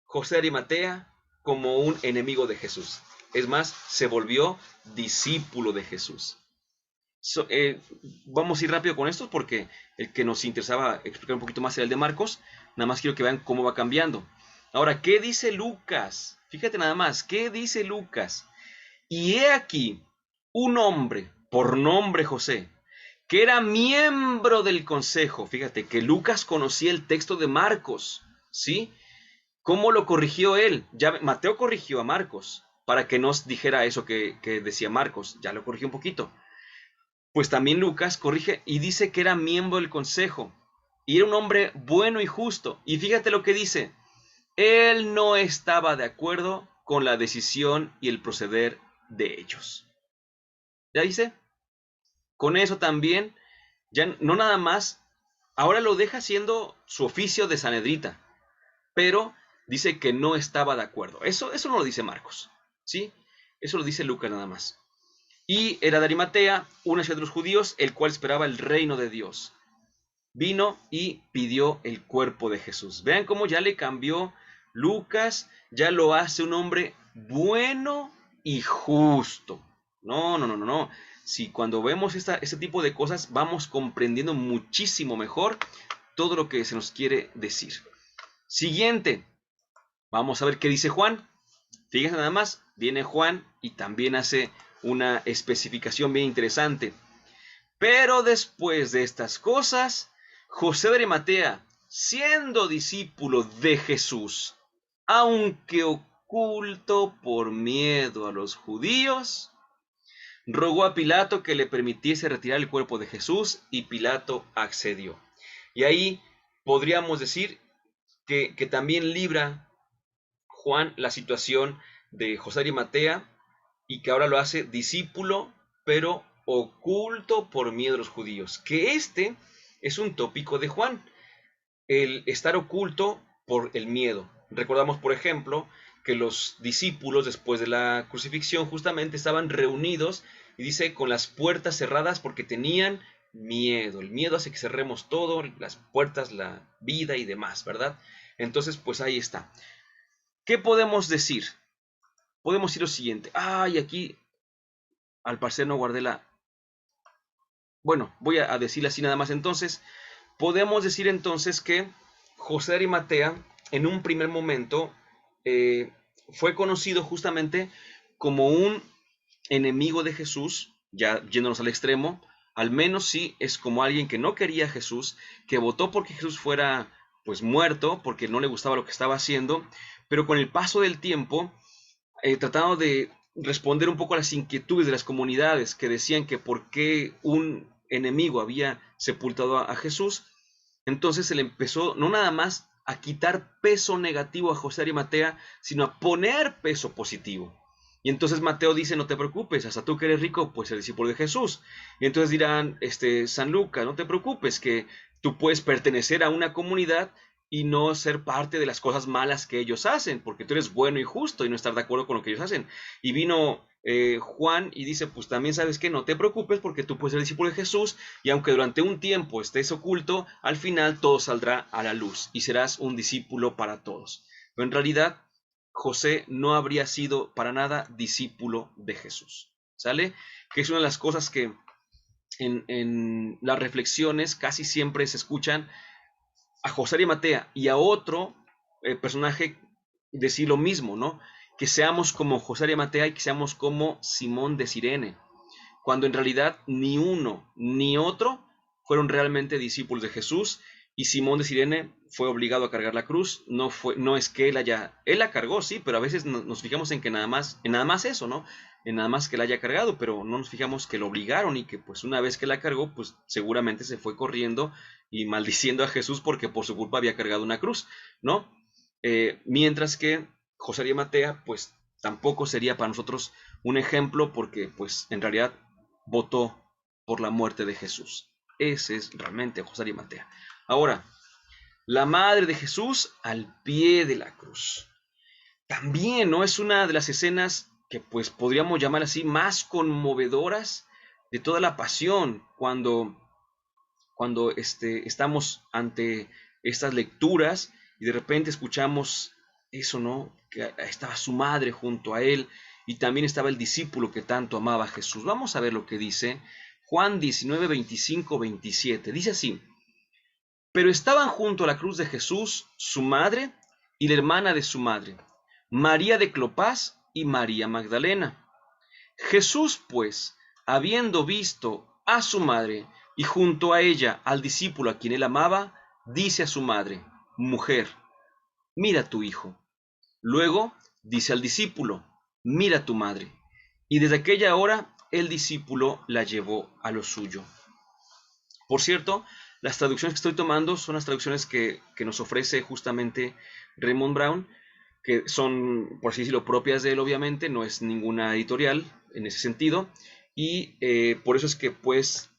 José de Arimatea como un enemigo de Jesús. Es más, se volvió discípulo de Jesús. Vamos a ir rápido con esto porque el que nos interesaba explicar un poquito más era el de Marcos. Nada más quiero que vean cómo va cambiando. Ahora, ¿qué dice Lucas? Fíjate nada más, ¿qué dice Lucas? Y he aquí un hombre, por nombre José, que era miembro del consejo. Fíjate que Lucas conocía el texto de Marcos, ¿sí? ¿Cómo lo corrigió él? Ya Mateo corrigió a Marcos para que nos dijera eso que decía Marcos. Ya lo corrigió un poquito. Pues también Lucas corrige y dice que era miembro del consejo. Y era un hombre bueno y justo. Y fíjate lo que dice. Él no estaba de acuerdo con la decisión y el proceder de ellos. ¿Ya dice? Con eso también, ya no nada más, ahora lo deja haciendo su oficio de sanedrita, pero dice que no estaba de acuerdo. Eso no lo dice Marcos, ¿sí? Eso lo dice Lucas nada más. Y era de Arimatea, una ciudad de los judíos, el cual esperaba el reino de Dios. Vino y pidió el cuerpo de Jesús. Vean cómo ya le cambió Lucas, ya lo hace un hombre bueno y justo. No. Si cuando vemos este tipo de cosas vamos comprendiendo muchísimo mejor todo lo que se nos quiere decir. Siguiente, vamos a ver qué dice Juan. Fíjense nada más, viene Juan y también hace una especificación bien interesante. Pero después de estas cosas, José de Arimatea, siendo discípulo de Jesús, aunque oculto por miedo a los judíos, rogó a Pilato que le permitiese retirar el cuerpo de Jesús y Pilato accedió. Y ahí podríamos decir que también libra Juan la situación de José de Arimatea y que ahora lo hace discípulo, pero oculto por miedo a los judíos. Que este es un tópico de Juan, el estar oculto por el miedo. Recordamos, por ejemplo, que los discípulos después de la crucifixión justamente estaban reunidos y dice con las puertas cerradas porque tenían miedo. El miedo hace que cerremos todo, las puertas, la vida y demás, ¿verdad? Entonces, pues ahí está. ¿Qué podemos decir? Podemos decir lo siguiente. Ay, aquí al parecer no guardé la... Bueno, voy a decirle así nada más entonces. Podemos decir entonces que José de Arimatea en un primer momento eh, fue conocido justamente como un enemigo de Jesús, ya yéndonos al extremo, al menos sí es como alguien que no quería a Jesús, que votó porque Jesús fuera pues muerto, porque no le gustaba lo que estaba haciendo, pero con el paso del tiempo, tratando de responder un poco a las inquietudes de las comunidades que decían que por qué un enemigo había sepultado a Jesús, entonces se le empezó no nada más a quitar peso negativo a José de Arimatea, sino a poner peso positivo. Y entonces Mateo dice, no te preocupes, hasta tú que eres rico, pues eres discípulo de Jesús. Y entonces dirán, San Lucas, no te preocupes, que tú puedes pertenecer a una comunidad y no ser parte de las cosas malas que ellos hacen, porque tú eres bueno y justo y no estar de acuerdo con lo que ellos hacen. Y vino Juan y dice, pues también sabes que no te preocupes porque tú puedes ser discípulo de Jesús y aunque durante un tiempo estés oculto, al final todo saldrá a la luz y serás un discípulo para todos. Pero en realidad, José no habría sido para nada discípulo de Jesús. ¿Sale? Que es una de las cosas que en las reflexiones casi siempre se escuchan a José de Arimatea y a otro personaje decir lo mismo, ¿no? Que seamos como José de Arimatea y que seamos como Simón de Cirene, cuando en realidad ni uno ni otro fueron realmente discípulos de Jesús y Simón de Cirene fue obligado a cargar la cruz, no es que él la cargó, sí, pero a veces nos fijamos en nada más eso, ¿no? En nada más que la haya cargado, pero no nos fijamos que lo obligaron y que pues una vez que la cargó, pues seguramente se fue corriendo y maldiciendo a Jesús porque por su culpa había cargado una cruz, ¿no? Mientras que José de Arimatea, pues tampoco sería para nosotros un ejemplo porque pues en realidad votó por la muerte de Jesús. Ese es realmente José de Arimatea. Ahora, la madre de Jesús al pie de la cruz. También, ¿no? Es una de las escenas que pues podríamos llamar así más conmovedoras de toda la pasión, cuando estamos ante estas lecturas y de repente escuchamos eso, ¿no? Que estaba su madre junto a él y también estaba el discípulo que tanto amaba a Jesús. Vamos a ver lo que dice Juan 19, 25, 27. Dice así, pero estaban junto a la cruz de Jesús su madre y la hermana de su madre, María de Clopas y María Magdalena. Jesús, pues, habiendo visto a su madre y junto a ella al discípulo a quien él amaba, dice a su madre, mujer, mira a tu hijo. Luego dice al discípulo, mira a tu madre. Y desde aquella hora el discípulo la llevó a lo suyo. Por cierto, las traducciones que estoy tomando son las traducciones que nos ofrece justamente Raymond Brown, que son, por así decirlo, propias de él, obviamente, no es ninguna editorial en ese sentido, y por eso es que pues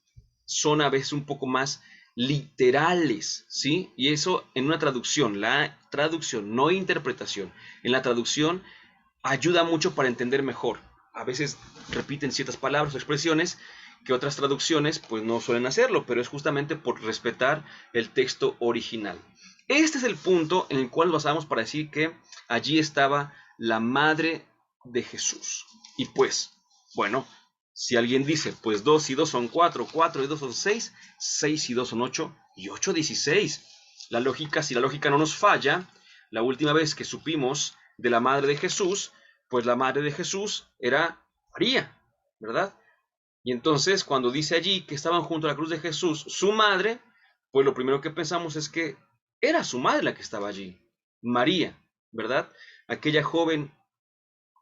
son a veces un poco más literales, ¿sí? Y eso en una traducción, la traducción, no interpretación, en la traducción ayuda mucho para entender mejor. A veces repiten ciertas palabras o expresiones que otras traducciones pues no suelen hacerlo, pero es justamente por respetar el texto original. Este es el punto en el cual nos basamos para decir que allí estaba la madre de Jesús. Y pues, bueno, si alguien dice, pues 2 y 2 son 4, 4 y 2 son 6, 6 y 2 son 8 y 8 16. La lógica, si la lógica no nos falla, la última vez que supimos de la madre de Jesús, pues la madre de Jesús era María, ¿verdad? Y entonces cuando dice allí que estaban junto a la cruz de Jesús, su madre, pues lo primero que pensamos es que era su madre la que estaba allí, María, ¿verdad? Aquella joven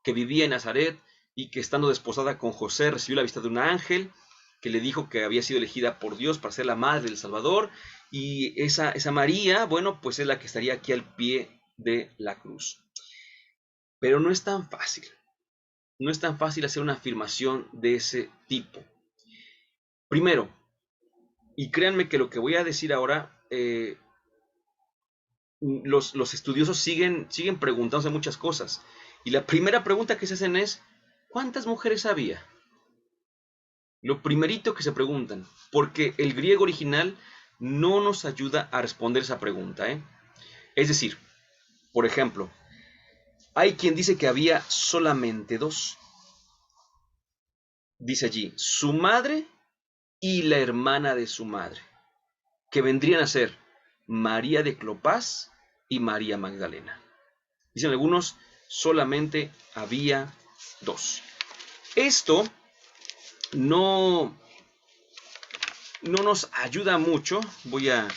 que vivía en Nazaret y que estando desposada con José recibió la visita de un ángel que le dijo que había sido elegida por Dios para ser la madre del Salvador. Y esa María, bueno, pues es la que estaría aquí al pie de la cruz. Pero no es tan fácil. No es tan fácil hacer una afirmación de ese tipo. Primero, y créanme que lo que voy a decir ahora, los estudiosos siguen preguntándose muchas cosas. Y la primera pregunta que se hacen es, ¿cuántas mujeres había? Lo primerito que se preguntan, porque el griego original no nos ayuda a responder esa pregunta, ¿eh? Es decir, por ejemplo, hay quien dice que había solamente dos. Dice allí, su madre y la hermana de su madre, que vendrían a ser María de Clopas y María Magdalena. Dicen algunos, solamente había dos. Esto no, no nos ayuda mucho. Voy a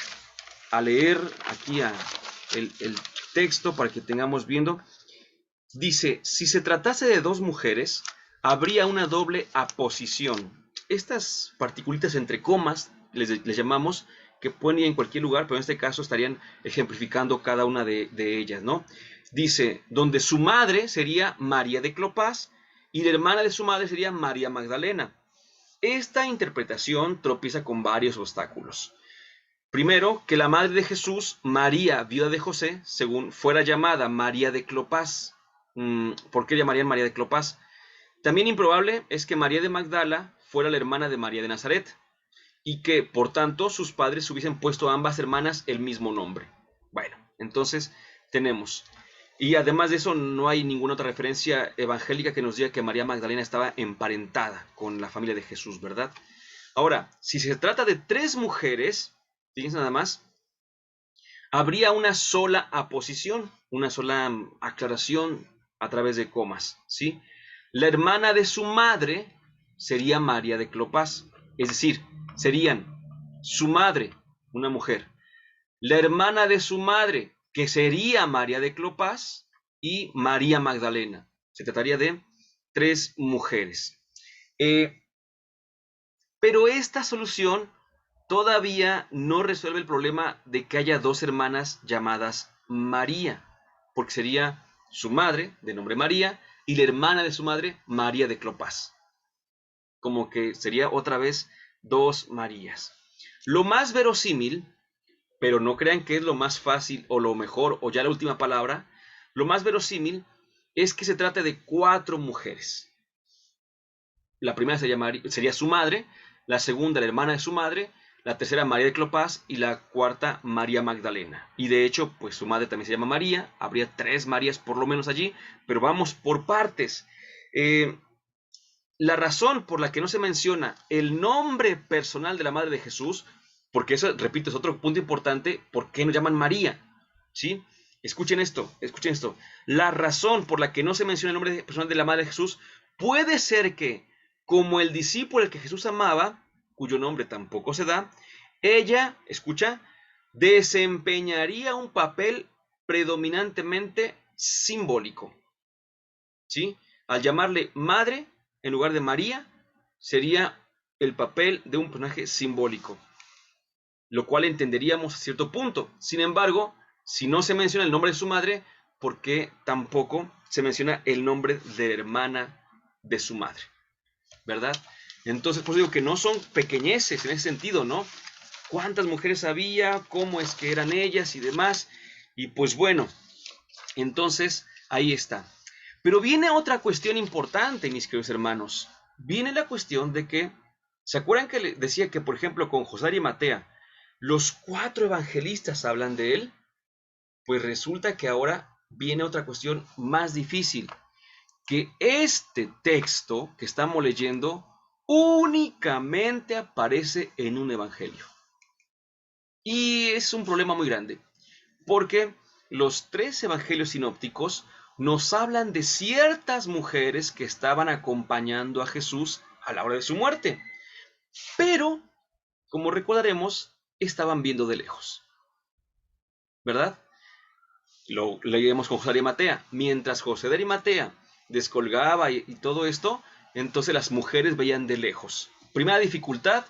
leer aquí el texto para que tengamos viendo. Dice, si se tratase de dos mujeres, habría una doble aposición. Estas particulitas entre comas, les llamamos, que pueden ir en cualquier lugar, pero en este caso estarían ejemplificando cada una de ellas, ¿no? Dice, donde su madre sería María de Clopas y la hermana de su madre sería María Magdalena. Esta interpretación tropieza con varios obstáculos. Primero, que la madre de Jesús, María, viuda de José, según fuera llamada María de Clopas. ¿Por qué llamarían María de Clopas? También improbable es que María de Magdala fuera la hermana de María de Nazaret y que, por tanto, sus padres hubiesen puesto a ambas hermanas el mismo nombre. Bueno, entonces tenemos. Y además de eso, no hay ninguna otra referencia evangélica que nos diga que María Magdalena estaba emparentada con la familia de Jesús, ¿verdad? Ahora, si se trata de tres mujeres, fíjense nada más, habría una sola aposición, una sola aclaración a través de comas, ¿sí? La hermana de su madre sería María de Clopas, es decir, serían su madre, una mujer, la hermana de su madre, que sería María de Clopas, y María Magdalena. Se trataría de tres mujeres. Pero esta solución todavía no resuelve el problema de que haya dos hermanas llamadas María, porque sería su madre, de nombre María, y la hermana de su madre, María de Clopas. Como que sería otra vez dos Marías. Lo más verosímil, pero no crean que es lo más fácil o lo mejor o ya la última palabra, lo más verosímil es que se trate de cuatro mujeres. La primera sería su madre, la segunda la hermana de su madre, la tercera María de Clopas y la cuarta María Magdalena. Y de hecho, pues su madre también se llama María, habría tres Marías por lo menos allí, pero vamos por partes. La razón por la que no se menciona el nombre personal de la madre de Jesús, porque eso, repito, es otro punto importante, ¿por qué nos llaman María? ¿Sí? Escuchen esto, escuchen esto. La razón por la que no se menciona el nombre personal de la madre de Jesús puede ser que, como el discípulo al que Jesús amaba, cuyo nombre tampoco se da, ella, escucha, desempeñaría un papel predominantemente simbólico. ¿Sí? Al llamarle madre, en lugar de María, sería el papel de un personaje simbólico, lo cual entenderíamos a cierto punto. Sin embargo, si no se menciona el nombre de su madre, ¿por qué tampoco se menciona el nombre de la hermana de su madre? ¿Verdad? Entonces, pues digo que no son pequeñeces en ese sentido, ¿no? ¿Cuántas mujeres había? ¿Cómo es que eran ellas y demás? Y pues bueno, entonces ahí está. Pero viene otra cuestión importante, mis queridos hermanos. Viene la cuestión de que, ¿se acuerdan que decía que, por ejemplo, con José y Matea, los cuatro evangelistas hablan de él? Pues resulta que ahora viene otra cuestión más difícil, que este texto que estamos leyendo únicamente aparece en un evangelio. Y es un problema muy grande, porque los tres evangelios sinópticos nos hablan de ciertas mujeres que estaban acompañando a Jesús a la hora de su muerte, pero, como recordaremos, estaban viendo de lejos, ¿verdad? Lo leemos con José de Arimatea. Mientras José de Arimatea descolgaba y todo esto, entonces las mujeres veían de lejos. Primera dificultad,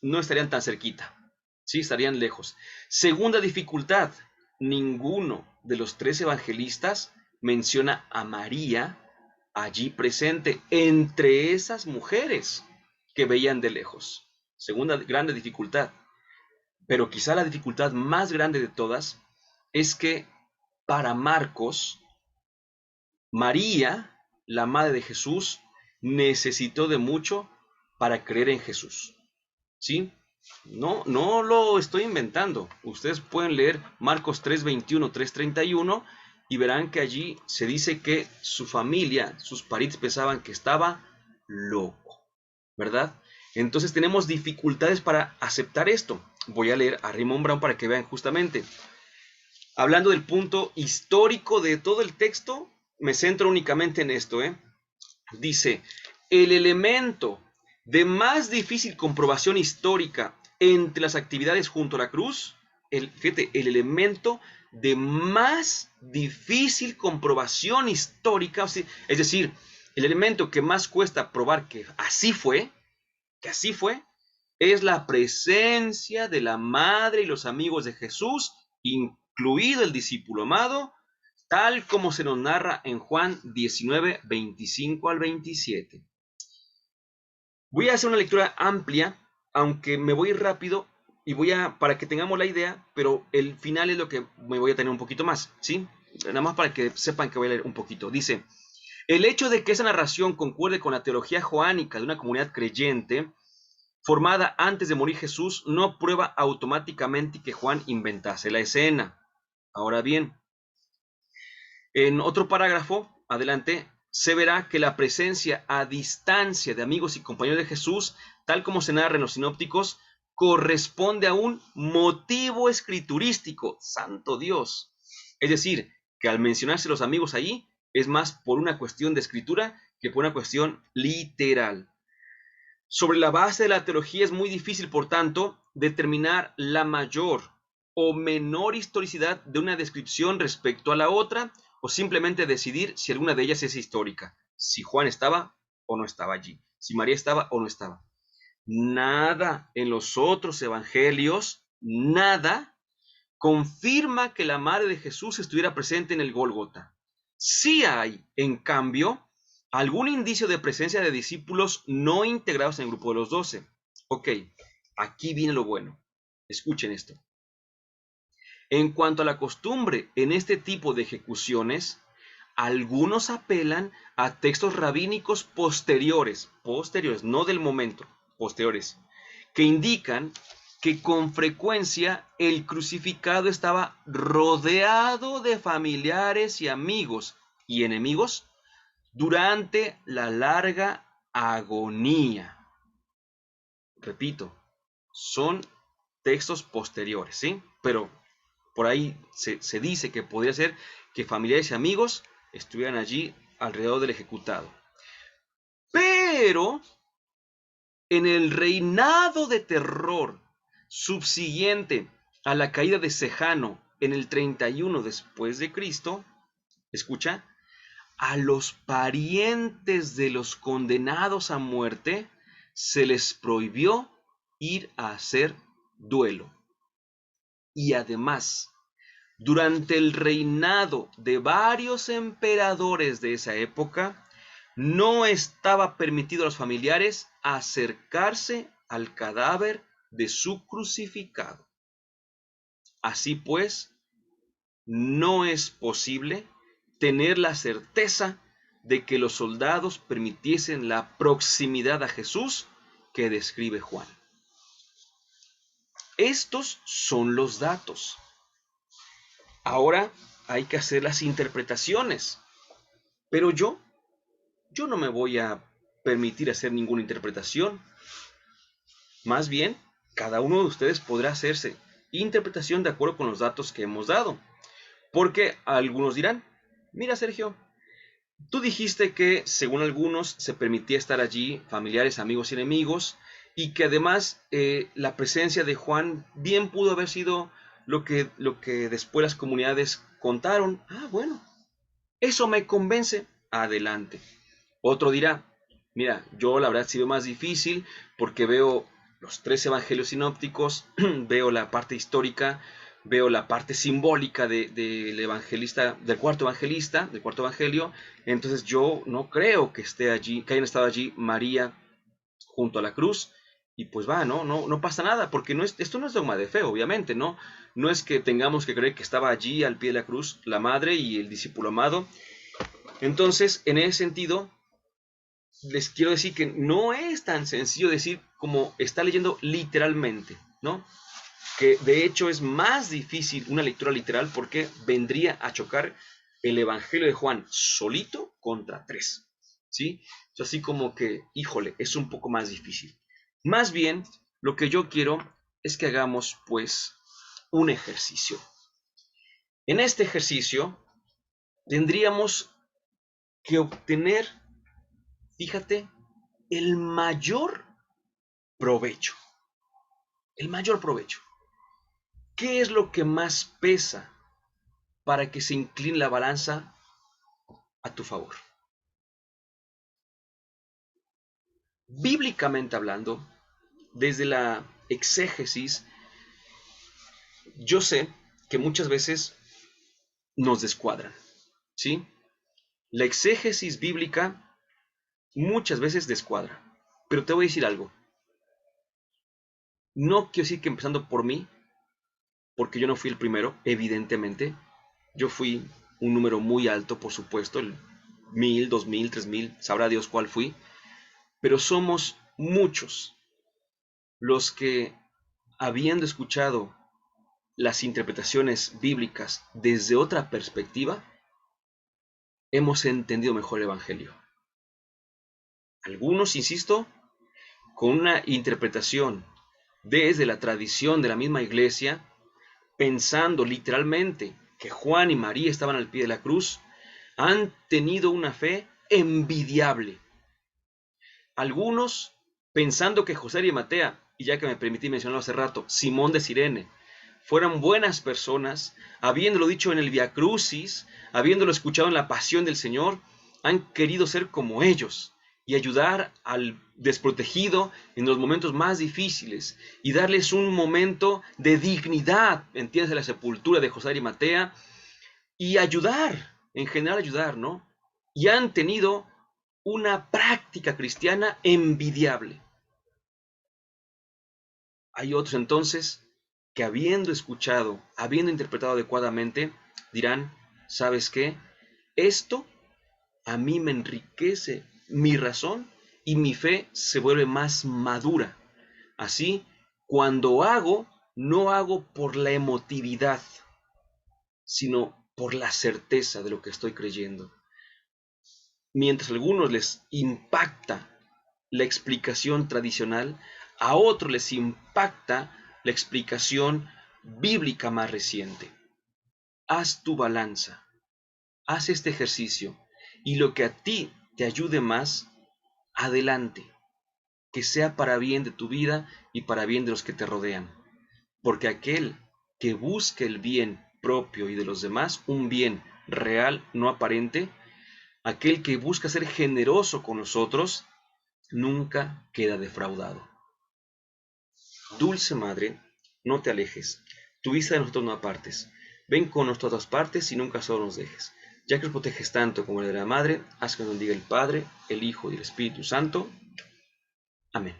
no estarían tan cerquita, sí, estarían lejos. Segunda dificultad, ninguno de los tres evangelistas menciona a María allí presente entre esas mujeres que veían de lejos. Segunda grande dificultad. Pero quizá la dificultad más grande de todas es que para Marcos, María, la madre de Jesús, necesitó de mucho para creer en Jesús. ¿Sí? No lo estoy inventando. Ustedes pueden leer Marcos 3:21, 3:31 y verán que allí se dice que su familia, sus parientes pensaban que estaba loco, ¿verdad? Entonces tenemos dificultades para aceptar esto. Voy a leer a Raymond Brown para que vean justamente. Hablando del punto histórico de todo el texto, me centro únicamente en esto, ¿eh? Dice, el elemento de más difícil comprobación histórica entre las actividades junto a la cruz, fíjate, el elemento de más difícil comprobación histórica, es decir, el elemento que más cuesta probar que así fue, es la presencia de la madre y los amigos de Jesús, incluido el discípulo amado, tal como se nos narra en Juan 19, 25 al 27. Voy a hacer una lectura amplia, aunque me voy rápido y para que tengamos la idea, pero el final es lo que me voy a tener un poquito más, ¿sí? Nada más para que sepan que voy a leer un poquito. Dice, el hecho de que esa narración concuerde con la teología joánica de una comunidad creyente formada antes de morir Jesús no prueba automáticamente que Juan inventase la escena. Ahora bien, en otro parágrafo, adelante, se verá que la presencia a distancia de amigos y compañeros de Jesús, tal como se narra en los sinópticos, corresponde a un motivo escriturístico, santo Dios. Es decir, que al mencionarse los amigos allí, es más por una cuestión de escritura que por una cuestión literal. Sobre la base de la teología es muy difícil, por tanto, determinar la mayor o menor historicidad de una descripción respecto a la otra, o simplemente decidir si alguna de ellas es histórica, si Juan estaba o no estaba allí, si María estaba o no estaba. Nada en los otros evangelios, nada confirma que la madre de Jesús estuviera presente en el Gólgota. Sí hay, en cambio, algún indicio de presencia de discípulos no integrados en el grupo de los 12. Ok, aquí viene lo bueno. Escuchen esto. En cuanto a la costumbre en este tipo de ejecuciones, algunos apelan a textos rabínicos posteriores, no del momento, posteriores, que indican que con frecuencia el crucificado estaba rodeado de familiares y amigos y enemigos durante la larga agonía. Repito, son textos posteriores, ¿sí? Pero por ahí se dice que podría ser que familiares y amigos estuvieran allí alrededor del ejecutado. Pero en el reinado de terror subsiguiente a la caída de Sejano en el 31 después de Cristo, escucha, a los parientes de los condenados a muerte se les prohibió ir a hacer duelo. Y además, durante el reinado de varios emperadores de esa época, no estaba permitido a los familiares acercarse al cadáver de su crucificado. Así pues, no es posible tener la certeza de que los soldados permitiesen la proximidad a Jesús que describe Juan. Estos son los datos. Ahora hay que hacer las interpretaciones. Pero yo no me voy a permitir hacer ninguna interpretación. Más bien, cada uno de ustedes podrá hacerse interpretación de acuerdo con los datos que hemos dado. Porque algunos dirán, mira Sergio, tú dijiste que según algunos se permitía estar allí familiares, amigos y enemigos, y que además la presencia de Juan bien pudo haber sido lo que después las comunidades contaron. Ah, bueno, eso me convence. Adelante. Otro dirá, mira, yo la verdad ha sido más difícil porque veo los 3 evangelios sinópticos, veo la parte histórica, veo la parte simbólica del evangelista, del cuarto evangelio, entonces yo no creo que esté allí, que hayan estado allí María junto a la cruz, y pues va, no pasa nada, porque esto no es dogma de fe, obviamente, no es que tengamos que creer que estaba allí al pie de la cruz la madre y el discípulo amado. Entonces, en ese sentido, les quiero decir que no es tan sencillo decir como está leyendo literalmente, ¿no? Que de hecho es más difícil una lectura literal porque vendría a chocar el Evangelio de Juan solito contra tres, ¿sí? Así como que, híjole, es un poco más difícil. Más bien, lo que yo quiero es que hagamos, pues, un ejercicio. En este ejercicio tendríamos que obtener, fíjate, el mayor provecho. El mayor provecho. ¿Qué es lo que más pesa para que se incline la balanza a tu favor? Bíblicamente hablando, desde la exégesis, yo sé que muchas veces nos descuadran, ¿sí? La exégesis bíblica muchas veces descuadra. Pero te voy a decir algo. No quiero decir que empezando por mí, porque yo no fui el primero, evidentemente. Yo fui un número muy alto, por supuesto, el 1000, 2000, 3000, sabrá Dios cuál fui. Pero somos muchos los que, habiendo escuchado las interpretaciones bíblicas desde otra perspectiva, hemos entendido mejor el Evangelio. Algunos, insisto, con una interpretación desde la tradición de la misma iglesia, pensando literalmente que Juan y María estaban al pie de la cruz, han tenido una fe envidiable. Algunos, pensando que José y Matea, y ya que me permití mencionarlo hace rato, Simón de Cirene, fueran buenas personas, habiéndolo dicho en el Via Crucis, habiéndolo escuchado en la pasión del Señor, han querido ser como ellos y ayudar al desprotegido en los momentos más difíciles y darles un momento de dignidad, entiendes, de la sepultura de José y Matea, y ayudar, en general ayudar, ¿no? Y han tenido una práctica cristiana envidiable. Hay otros entonces que habiendo escuchado, habiendo interpretado adecuadamente, dirán, ¿sabes qué? Esto a mí me enriquece mi razón y mi fe se vuelve más madura. Así, cuando hago, no hago por la emotividad, sino por la certeza de lo que estoy creyendo. Mientras a algunos les impacta la explicación tradicional, a otros les impacta la explicación bíblica más reciente. Haz tu balanza, haz este ejercicio y lo que a ti te ayude más, adelante, que sea para bien de tu vida y para bien de los que te rodean. Porque aquel que busque el bien propio y de los demás, un bien real, no aparente, aquel que busca ser generoso con nosotros, nunca queda defraudado. Dulce Madre, no te alejes, tu vista de nosotros no apartes. Ven con nosotros a todas partes y nunca solo nos dejes. Ya que nos proteges tanto como el de la Madre, haz que nos bendiga el Padre, el Hijo y el Espíritu Santo. Amén.